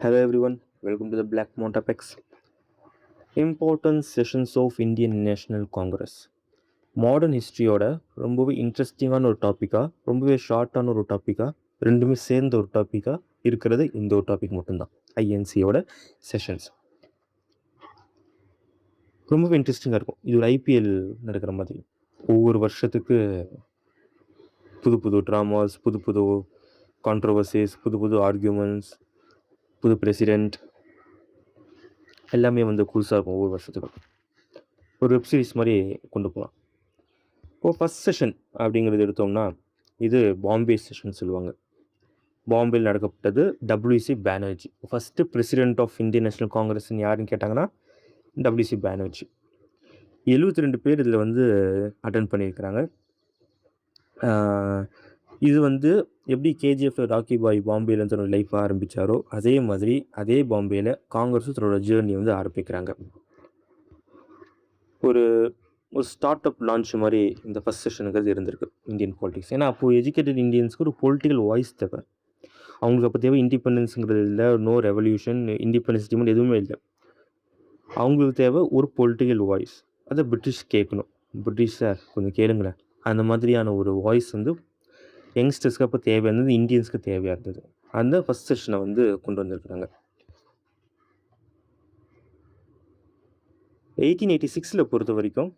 Hello everyone, welcome to the Black Mount Apex. Important sessions of Indian National Congress. Modern ஹிஸ்ட்ரியோட ரொம்பவே இன்ட்ரெஸ்டிங்கான ஒரு டாப்பிக்காக, ரொம்பவே ஷார்ட்டான ஒரு டாப்பிக்காக, ரெண்டுமே சேர்ந்த ஒரு டாப்பிக்காக இருக்கிறது இந்த ஒரு டாபிக் மட்டும்தான். ஐஎன்சியோட செஷன்ஸ் ரொம்பவே இன்ட்ரெஸ்டிங்காக இருக்கும். இது ஒரு ஐபிஎல் நடக்கிற மாதிரி. ஒவ்வொரு வருஷத்துக்கு புது புது ட்ராமாஸ், புது புது கான்ட்ரவர்சிஸ், புது புது ஆர்கியூமெண்ட்ஸ், புது பிரசிடெண்ட் எல்லாமே வந்து புதுசாக இருக்கும் ஒவ்வொரு வருஷத்துக்கும். ஒரு வெப் சீரிஸ் மாதிரி கொண்டு போகலாம். இப்போது ஃபஸ்ட் செஷன் அப்படிங்கிறது எடுத்தோம்னா இது பாம்பே செஷன் சொல்லுவாங்க. பாம்பேயில் நடக்கப்பட்டது W C Banerjee. First president of Indian National காங்கிரஸ்ன்னு யாருன்னு கேட்டாங்கன்னா டபிள்யூசி பானர்ஜி. 72 பேர் இதில் வந்து அட்டன் பண்ணியிருக்கிறாங்க. இது வந்து எப்படி கேஜிஎஃப் ராக்கி பாய் பாம்பேயில் தன்னோட லைஃப் ஆரம்பித்தாரோ அதே மாதிரி அதே பாம்பேயில் காங்கிரஸும் தன்னோட ஜேர்னி வந்து ஆரம்பிக்கிறாங்க. ஒரு ஸ்டார்ட் அப் லான்ச் மாதிரி இந்த ஃபஸ்ட் செஷனுங்கிறது இருந்திருக்கு இந்தியன் பாலிடிக்ஸ். ஏன்னா அப்போது எஜுகேட்டட் இந்தியன்ஸ்க்கு ஒரு பொலிட்டிக்கல் வாய்ஸ் தேவை. அவங்களுக்கு அப்போ தேவை இண்டிபெண்டன்ஸுங்கிறது இல்லை, நோ ரெவல்யூஷன், இண்டிபெண்டன்ஸ் டிமாண்ட் எதுவுமே இல்லை. அவங்களுக்கு தேவை ஒரு பொலிட்டிக்கல் வாய்ஸ். அதை பிரிட்டிஷ் கேட்கணும். பிரிட்டிஷ் சார் கொஞ்சம் கேளுங்களேன், அந்த மாதிரியான ஒரு வாய்ஸ் வந்து யங்ஸ்டர்ஸ்க்கு அப்போ தேவையாக இருந்தது, இந்தியன்ஸ்க்கு தேவையாக இருந்தது. அந்த ஃபஸ்ட் செஷனை வந்து கொண்டு வந்திருக்கிறாங்க. 1886 பொறுத்த வரைக்கும்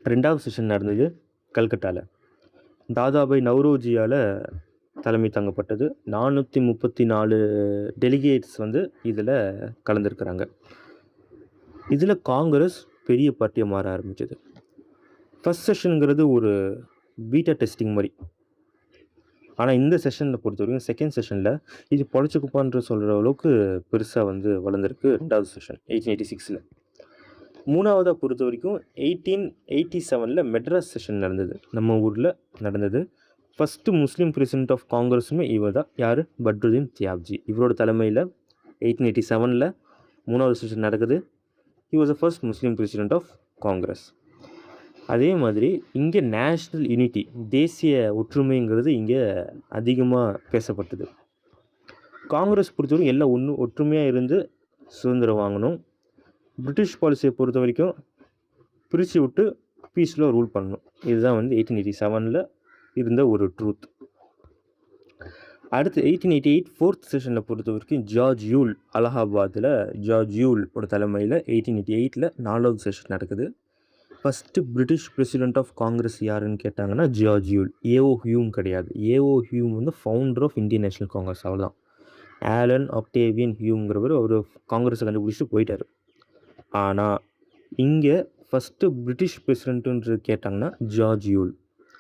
2வது செஷன் நடந்தது கல்கட்டாவில். தாதாபாய் நவ்ரோஜியால் தலைமை தாங்கப்பட்டது. 434 டெலிகேட்ஸ் வந்து இதில் கலந்துருக்கிறாங்க. இதில் காங்கிரஸ் பெரிய பார்ட்டியாக மாற ஆரம்பித்தது. ஃபஸ்ட் செஷனுங்கிறது ஒரு பீட்டா டெஸ்டிங் மாதிரி. ஆனால் இந்த செஷனில் பொறுத்த வரைக்கும் செகண்ட் செஷனில் இது பொழைச்சிக்குப்பான்ற சொல்கிற அளவுக்கு பெருசாக வந்து வளர்ந்துருக்கு 2வது செஷன் 1886. 3வதாக பொறுத்த வரைக்கும் 1887 மெட்ராஸ் செஷன் நடந்தது, நம்ம ஊரில் நடந்தது. ஃபஸ்ட்டு முஸ்லீம் பிரசிடென்ட் ஆஃப் காங்கிரஸுமே இவர் தான். யார்? பட்ருதீன் தியாப்ஜி. இவரோட தலைமையில் 1887 3வது செஷன் நடக்குது. He was the first Muslim president of Congress. அதே மாதிரி இங்கே நேஷ்னல் யூனிட்டி, தேசிய ஒற்றுமைங்கிறது இங்கே அதிகமாக பேசப்பட்டது. காங்கிரஸ் பொறுத்தவரைக்கும் எல்லாம் ஒற்றுமையாக இருந்து சுதந்திரம் வாங்கணும். பிரிட்டிஷ் பாலிசியை பொறுத்த வரைக்கும் பிரித்து விட்டு பீஸில் ரூல் பண்ணணும். இதுதான் வந்து 1887 இருந்த ஒரு ட்ரூத். அடுத்து 1888 4th செஷனில் பொறுத்த வரைக்கும் ஜார்ஜ் யூல், அலகாபாத்தில் ஜார்ஜ் யூல் ஒரு தலைமையில் 1888 4வது செஷன் நடக்குது. First British president of Congress யாருன்னு கேட்டாங்கன்னா ஜார்ஜ் யூல். ஏஓ ஹியூம் கிடையாது. ஏஓ ஹியூம் வந்து founder of Indian National Congress, அவ்வளோதான். ஆலன் ஆக்டேவியன் ஹியூம்ங்கிறவர் அவர் காங்கிரஸை கண்டுபிடிச்சிட்டு போயிட்டார். ஆனால் இங்கே ஃபஸ்ட்டு பிரிட்டிஷ் பிரசிடென்ட்டுன்றது கேட்டாங்கன்னா ஜார்ஜ் யூல்,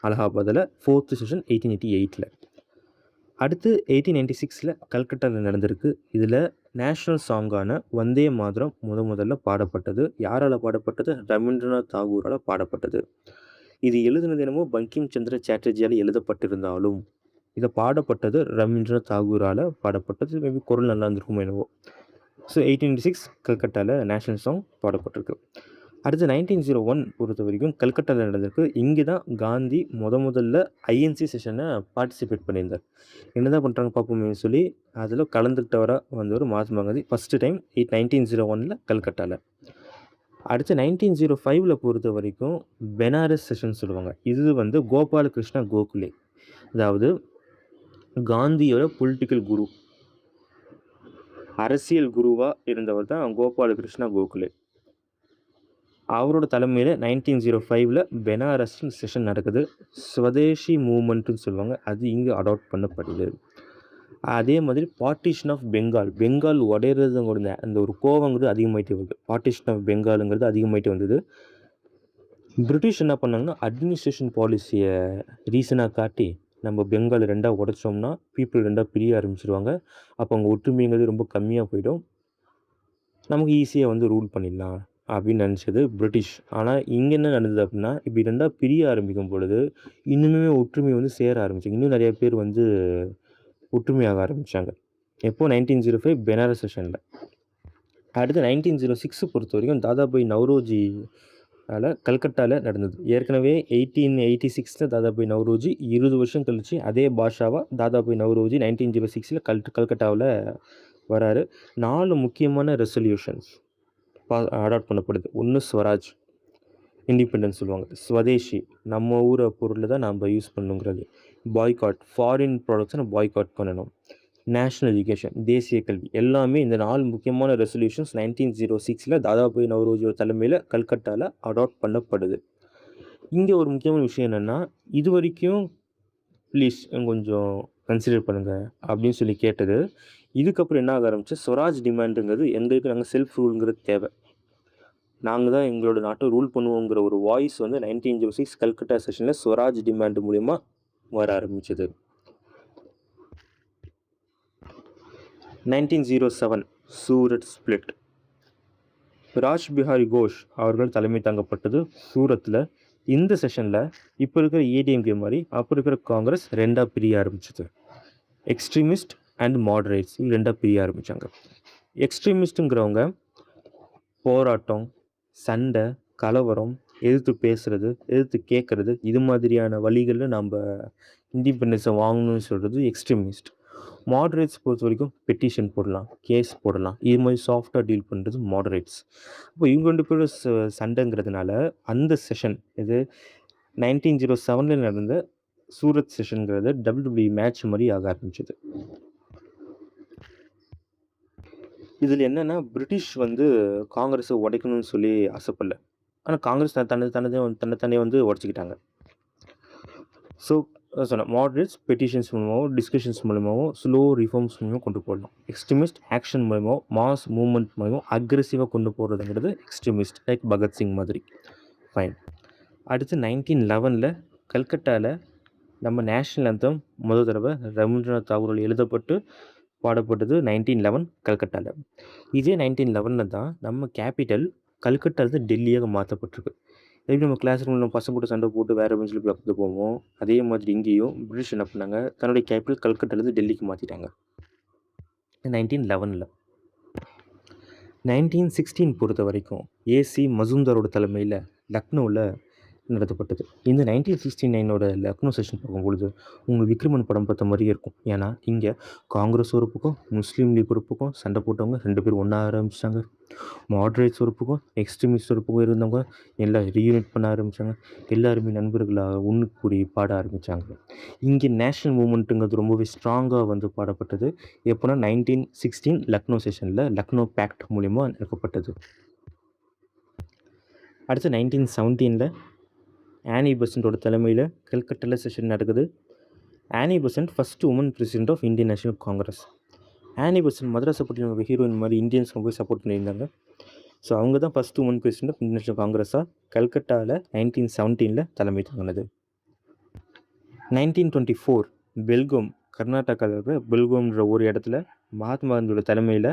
அலகாபாத்தில் 4th செஷன் 1888. அடுத்து 1896 கல்கட்டாவில் நடந்திருக்கு. இதில் நேஷ்னல் சாங்கான வந்தே மாதரம் முதல்ல பாடப்பட்டது. யாரால் பாடப்பட்டது? ரவீந்திரநாத் தாகூரால் பாடப்பட்டது. இது எழுதினது என்னமோ பங்கிம் சந்திர சாட்டர்ஜியால் எழுதப்பட்டிருந்தாலும் இதை பாடப்பட்டது ரவீந்திரநாத் தாகூரால் பாடப்பட்டது. மேபி குரல் நல்லா இருந்திருக்குமோ என்னவோ. ஸோ 1896 கல்கட்டாவில் நேஷ்னல் சாங் பாடப்பட்டிருக்கு. அடுத்து 1901 பொறுத்த வரைக்கும் கல்கட்டாவில் நடந்திருக்கு. இங்கே தான் காந்தி முதல்ல ஐஎன்சி செஷனை பார்ட்டிசிபேட் பண்ணியிருந்தார். என்ன தான் பண்ணுறாங்க பார்ப்போமே சொல்லி அதில் கலந்துக்கிட்டவராக வந்தவர் மகாத்மா காந்தி. ஃபஸ்ட்டு டைம் 1901 கல்கட்டாவில். அடுத்து 1905 பொறுத்த வரைக்கும் பெனாரஸ் செஷன் சொல்லுவாங்க. இது வந்து கோபாலகிருஷ்ண கோகுலே, அதாவது காந்தியோட பொலிட்டிக்கல் குரு, அரசியல் குருவாக இருந்தவர் தான் கோபாலகிருஷ்ண கோகுலே. அவரோட தலைமையில் 1905 பெனாரஸ் செஷன் நடக்குது. ஸ்வதேசி மூவ்மெண்ட்டுன்னு சொல்லுவாங்க, அது இங்கே அடாப்ட் பண்ணப்படுது. அதே மாதிரி பார்ட்டிஷன் ஆஃப் பெங்கால் உடையிறதுங்கிறது அந்த ஒரு கோவங்கிறது அதிகமாகிட்டே வருது. பார்ட்டிஷன் ஆஃப் பெங்காலுங்கிறது அதிகமாகிட்டே வந்தது. பிரிட்டிஷ் என்ன பண்ணாங்கன்னா அட்மினிஸ்ட்ரேஷன் பாலிசியை ரீசனாக காட்டி நம்ம பெங்கால் 2ஆக உடைச்சோம்னா பீப்புள் 2ஆக பிரிய ஆரம்பிச்சிருவாங்க. அப்போ அவங்க ஒற்றுமைங்கிறது ரொம்ப கம்மியாக போயிடும், நமக்கு ஈஸியாக வந்து ரூல் பண்ணிடலாம் அப்படின்னு நினச்சது பிரிட்டிஷ். ஆனால் இங்கே என்ன நடந்தது அப்படின்னா, இப்படி 2ஆக பிரிய ஆரம்பிக்கும் பொழுது இன்னுமே ஒற்றுமை வந்து சேர ஆரம்பிச்சாங்க. இன்னும் நிறைய பேர் வந்து ஒற்றுமையாக ஆரம்பித்தாங்க. எப்போது? 1905 பெனாரஸ் செஷனில். அடுத்து 1906 பொறுத்த வரைக்கும் தாதாபாய் நவ்ரோஜி கல்கட்டாவில் நடந்தது. ஏற்கனவே 1886 தாதாபாய் நவ்ரோஜி, 20 வருஷம் கழிச்சு அதே பாஷாவாக தாதாபாய் நவ்ரோஜி 1906 கல்கட்டாவில் வராரு. 4 முக்கியமான ரெசல்யூஷன்ஸ் அடாப்ட் பண்ணப்படுது. ஒன்று ஸ்வராஜ், இண்டிபெண்டன்ஸ் சொல்லுவாங்க. ஸ்வதேஷி, நம்ம ஊரை பொருளை தான் நம்ம யூஸ் பண்ணணுங்கிறது. பாய்காட், ஃபாரின் ப்ராடக்ட்ஸை நம்ம பாய்காட் பண்ணணும். நேஷ்னல் எஜுகேஷன், தேசிய கல்வி, எல்லாமே இந்த 4 முக்கியமான ரெசல்யூஷன்ஸ் 1906 தாதாபாய் நவ்ரோஜியோட தலைமையில் கல்கட்டாவில் அடாப்ட் பண்ணப்படுது. இங்கே ஒரு முக்கியமான விஷயம் என்னென்னா, இது வரைக்கும் ப்ளீஸ் கொஞ்சம் கன்சிடர் பண்ணுங்கள் அப்படின்னு சொல்லி கேட்டது. இதுக்கப்புறம் என்ன ஆக ஆரம்பிச்சு, ஸ்வராஜ் டிமாண்டுங்கிறது எங்களுக்கு நாங்கள் செல்ஃப் ரூலுங்கிறது தேவை, நாங்கள் தான் எங்களோட நாட்டை ரூல் பண்ணுவோங்கிற ஒரு வாய்ஸ் வந்து 1906 கல்கட்டா செஷனில் ஸ்வராஜ் டிமாண்டு மூலயமா வர ஆரம்பிச்சது. 1907 சூரத் ஸ்பிளிட். ராஜ் பிஹாரி கோஷ் அவர்கள் தலைமை தாங்கப்பட்டது சூரத்தில். இந்த செஷனில் இப்போ இருக்கிற ஏடிஎம்கே மாதிரி அப்போ இருக்கிற காங்கிரஸ் ரெண்டாக பிரிய ஆரம்பிச்சது. எக்ஸ்ட்ரீமிஸ்ட் அண்ட் மாடரேட்ஸ் ரெண்டாக பிரிய ஆரம்பித்தாங்க. எக்ஸ்ட்ரீமிஸ்ட்டுங்கிறவங்க போராட்டம், சண்டை, கலவரம், எதிர்த்து பேசுகிறது, எதிர்த்து கேட்குறது, இது மாதிரியான வழிகளில் நம்ம இண்டிபெண்டன்ஸை வாங்கணும்னு சொல்கிறது எக்ஸ்ட்ரீமிஸ்ட். மாடரேட்ஸ் பொறுத்த வரைக்கும் பெட்டிஷன் போடலாம், கேஸ் போடலாம், இது மாதிரி சாஃப்டாக டீல் பண்ணுறது மாடரேட்ஸ். இப்போ இவங்க 2 பேரும் சண்டைங்கிறதுனால அந்த செஷன் இது 1907 நடந்த சூரத் செஷனுங்கிறது WWE மேட்ச் மாதிரி ஆக ஆரம்பிச்சது. இதில் என்னென்னா, பிரிட்டிஷ் வந்து காங்கிரஸை உடைக்கணும்னு சொல்லி ஆசைப்படல, ஆனால் காங்கிரஸ் தன்னைத்தானே வந்து உடச்சிக்கிட்டாங்க. ஸோ சொன்னேன், மாடரேட்ஸ் பெட்டிஷன்ஸ் மூலமாகவும் டிஸ்கஷன்ஸ் மூலமாகவும் ஸ்லோ ரிஃபார்ம்ஸ் மூலமாக கொண்டு போடலாம். எக்ஸ்ட்ரீமிஸ்ட் ஆக்ஷன் மூலமாகவும் மாஸ் மூவ்மெண்ட் மூலமாகவும் அக்ரெசிவாக கொண்டு போகிறதுங்கிறது எக்ஸ்ட்ரீமிஸ்ட், லைக் பகத்சிங் மாதிரி. ஃபைன். அடுத்து 1911 கல்கட்டாவில் நம்ம நேஷ்னல் அந்தம் முதல் தடவை ரவீந்திரநாத் தாகூரால் எழுதப்பட்டு பாடப்பட்டது 1911 கல்கட்டாவில். இதே 1911 தான் நம்ம கேபிட்டல் கல்கட்டாவில் டெல்லியாக மாற்றப்பட்டிருக்கு. எப்படி நம்ம கிளாஸ் ரூமில் நம்ம பசங்க கூட சண்டை போட்டு வேறு பெஞ்சில் பார்த்து போவோம், அதே மாதிரி இங்கேயும் பிரிட்டிஷ் என்ன பண்ணாங்க, தன்னுடைய கேபிட்டல் கல்கட்டாலேருந்து டெல்லிக்கு மாற்றிட்டாங்க 1911. 1916 பொறுத்த வரைக்கும் ஏசி மசூம்தாரோட தலைமையில் லக்னோவில் நடத்தப்பட்டது. இந்த 1969 லக்னோ செஷன் பார்க்கும்பொழுது உங்களுக்கு விக்ரமன் படம் பார்த்த மாதிரியே இருக்கும். ஏன்னா இங்கே காங்கிரஸ் ஒரு பக்கம், முஸ்லீம் லீக் ஒரு பக்கம் சண்டை போட்டவங்க 2 பேரும் ஒன்றா ஆரம்பித்தாங்க. மாடரேட்ஸ் ஒரு பக்கம், எக்ஸ்ட்ரீமிஸ்ட் ஒரு பக்கம் இருந்தவங்க எல்லாம் ரீயூனிட் பண்ண ஆரம்பித்தாங்க. எல்லாருமே நண்பர்களாக ஒன்று கூடி பாட ஆரம்பித்தாங்க. இங்கே நேஷ்னல் மூமெண்ட்டுங்கிறது ரொம்பவே ஸ்ட்ராங்காக வந்து பாடப்பட்டது. எப்போனா 1916 லக்னோ செஷனில் லக்னோ பேக்ட் மூலிமா நடக்கப்பட்டது. அடுத்து 1917 ஆனி பெசன்ட்டோட தலைமையில் கல்கட்டாவில் செஷன் நடக்குது. Annie Besant first woman president of Indian National Congress. Annie Besant மதராஸை பற்றி ஹீரோயின் மாதிரி இந்தியன்ஸ் போய் சப்போர்ட் பண்ணியிருந்தாங்க. ஸோ அவங்க தான் first woman president of Indian National காங்கிரஸாக கல்கட்டாவில் 1917 தலைமை தாங்கினது. 1924 பெல்கோம், கர்நாடகாவில் இருக்கிற பெல்கோம்ன்ற ஒரு இடத்துல மகாத்மா காந்தியோட தலைமையில்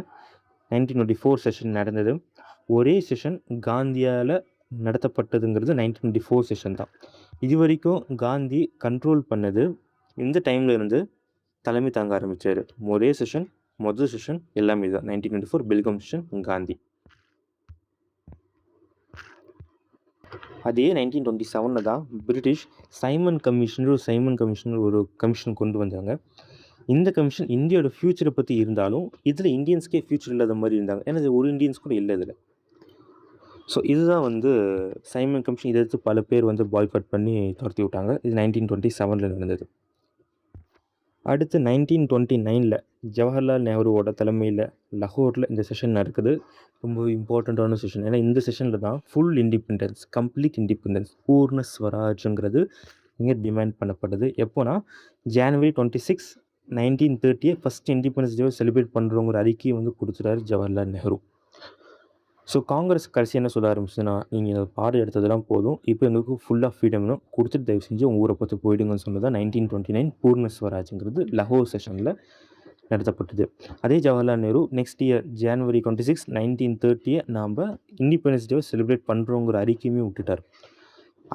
1924 செஷன் நடந்தது. ஒரே செஷன் காந்தியால் நடத்தப்பட்டதுங்கிறது 1924 செஷன் தான். இது வரைக்கும் காந்தி கண்ட்ரோல் பண்ணது இந்த டைமில் இருந்து தலைமை தாங்க ஆரம்பித்தார். ஒரே செஷன், முதல் செஷன் எல்லாமே தான் 1924 பெல்காம் செஷன் காந்தி. அதே 1927 தான் பிரிட்டிஷ் சைமன் கமிஷன் ஒரு கமிஷன் கொண்டு வந்தாங்க. இந்த கமிஷன் இந்தியாவோட ஃப்யூச்சரை பற்றி இருந்தாலும் இதில் இந்தியன்ஸ்க்கே ஃப்யூச்சர் இல்லாத மாதிரி இருந்தாங்க. ஏன்னா ஒரு இந்தியன்ஸ் கூட இல்லை இதில். ஸோ இதுதான் வந்து சைமன் கமிஷன். இதை எடுத்து பல பேர் வந்து பாய்காட் பண்ணி துரத்தி விட்டாங்க. இது 1927 நடந்தது. அடுத்து 1929 ஜவஹர்லால் நேருவோட தலைமையில் லாகூரில் இந்த செஷன் நடக்குது. ரொம்ப இம்பார்ட்டண்ட்டான செஷன். ஏன்னா இந்த செஷனில் தான் ஃபுல் இண்டிபெண்டன்ஸ், கம்ப்ளீட் இண்டிபெண்டன்ஸ், பூர்ண ஸ்வராஜ்ங்கிறது இங்கே டிமாண்ட் பண்ணப்படுது. எப்போனா ஜனவரி 26, 1930 ஃபஸ்ட் இண்டிபெண்டன்ஸ் டே செலிப்ரேட் பண்ணுறவங்க அறிக்கையை வந்து கொடுத்துட்டாரு ஜவஹர்லால் நேரு. ஸோ காங்கிரஸ் கடைசி என்ன சொல்ல ஆரம்பிச்சுன்னா, நீங்கள் பாடம் எடுத்ததெல்லாம் போதும், இப்போ எங்களுக்கு ஃபுல்லாக ஃப்ரீடம்னு கொடுத்துட்டு தயவு செஞ்சு உங்கள் ஊரை பார்த்து போயிடுங்கன்னு சொன்னதான் 1929 பூர்ண ஸ்வராஜ்ங்கிறது லாகூர் செஷனில் நடத்தப்பட்டது. அதே ஜவஹர்லால் நேரு நெக்ஸ்ட் இயர் ஜனவரி 26, 1930 நாம் இண்டிபெண்டன்ஸ் டேவை செலிப்ரேட் பண்ணுறோங்கிற அறிக்கையுமே விட்டுட்டார்.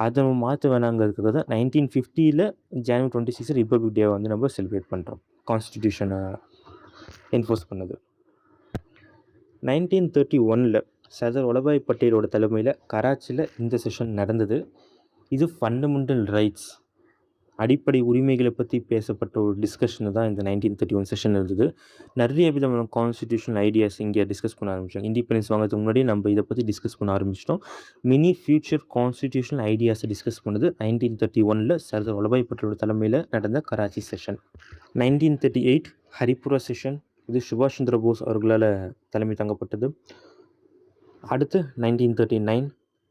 அதை மாற்ற வேணாங்கிறதுக்கு தான் 1950 ஜனவரி 26 ரிப்பப்ளிக் டேவை வந்து நம்ம செலிப்ரேட் பண்ணுறோம். கான்ஸ்டிடியூஷனை என்ஃபோர்ஸ் பண்ணது. 1931 சர்தார் வல்லபாய் பட்டேலோட தலைமையில் கராச்சியில் இந்த செஷன் நடந்தது. இது ஃபண்டமெண்டல் ரைட்ஸ் அடிப்படை உரிமைகளை பற்றி பேசப்பட்ட ஒரு டிஸ்கஷன் தான் இந்த 1931 செஷன் இருந்தது. நிறைய விதமான கான்ஸ்டிடியூஷனல் ஐடியாஸ் இங்கே டிஸ்கஸ் பண்ண ஆரம்பித்தோம். இண்டிபெண்டன்ஸ் வாங்கிறதுக்கு முன்னாடி நம்ம இதை பற்றி டிஸ்கஸ் பண்ண ஆரம்பிச்சிட்டோம். மினி ஃபியூச்சர் கான்ஸ்டிடியூஷனல் ஐடியாஸை டிஸ்கஸ் பண்ணது 1931 சர்தார் வல்லபாய் பட்டேலோட தலைமையில் நடந்த கராச்சி செஷன். 1938 ஹரிபுரா செஷன், இது சுபாஷ் சந்திர போஸ் அவர்களால் தலைமை தாங்கப்பட்டது. அடுத்து 1939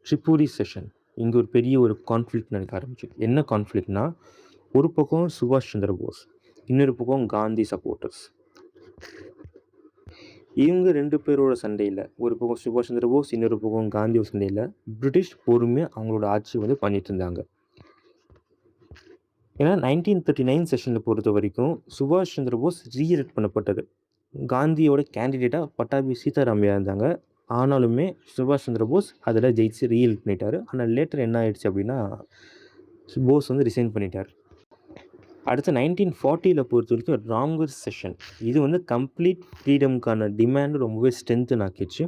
ட்ரிபுரி செஷன். இங்கே ஒரு பெரிய ஒரு கான்ஃப்ளிக்ட் நடக்க ஆரம்பிச்சு. என்ன கான்ஃப்ளிக்ட்னா, ஒரு பக்கம் சுபாஷ் சந்திர போஸ், இன்னொரு பக்கம் காந்தி சப்போர்ட்டர்ஸ். இவங்க 2 பேரோட சண்டையில், ஒரு பக்கம் சுபாஷ் சந்திர போஸ், இன்னொரு பக்கம் காந்தியோட சண்டையில் பிரிட்டிஷ் பொறுமையாக அவங்களோட ஆட்சி பண்ணிட்டு இருந்தாங்க. ஏன்னா 1939 செஷனில் பொறுத்த வரைக்கும் சுபாஷ் சந்திர போஸ் ரீஎலெக்ட் பண்ணப்பட்டது. காந்தியோட கேண்டிடேட்டாக பட்டாபி சீதாராமையா இருந்தாங்க. ஆனாலுமே சுபாஷ் சந்திர போஸ் அதில் ஜெயிச்சு ரீஎலெக்ட் பண்ணிட்டார். ஆனால் லேட்டர் என்ன ஆயிடுச்சு அப்படின்னா, போஸ் ரிசைன் பண்ணிட்டார். அடுத்து 1940 பொறுத்த வரைக்கும் ராம்கர் செஷன். இது கம்ப்ளீட் ஃப்ரீடமுக்கான டிமாண்ட் ரொம்பவே ஸ்ட்ரென்த்தன் ஆக்கிடுச்சு.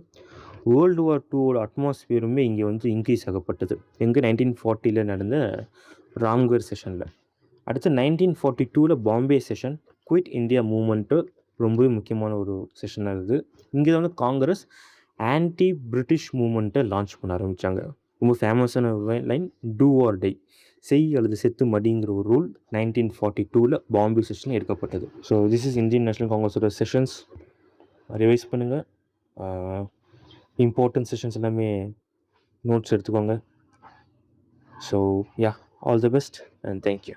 வேர்ல்டு வார் 2 அட்மாஸ்பியருமே இங்கே இன்க்ரீஸ் ஆகப்பட்டது. எங்கே 1940 நடந்த ராம்கர் செஷனில். அடுத்து 1942 Bombay session, quit India moment ரொம்பவே முக்கியமான ஒரு செஷனாக இருக்குது. இங்கே தான் காங்கிரஸ் ஆன்டி பிரிட்டிஷ் மூமெண்ட்டை லான்ச் பண்ண ஆரம்பித்தாங்க. ரொம்ப ஃபேமஸான லைன், டூ ஆர் டை, செய் அல்லது செத்து மடிங்கிற ஒரு ரூல் 1942 பாம்பே செஷன் எடுக்கப்பட்டது. So this is Indian national காங்கிரஸோட செஷன்ஸ். ரிவைஸ் பண்ணுங்கள். இம்பார்ட்டன்ட் செஷன்ஸ் எல்லாமே நோட்ஸ் எடுத்துக்கோங்க. So yeah, all the best and thank you.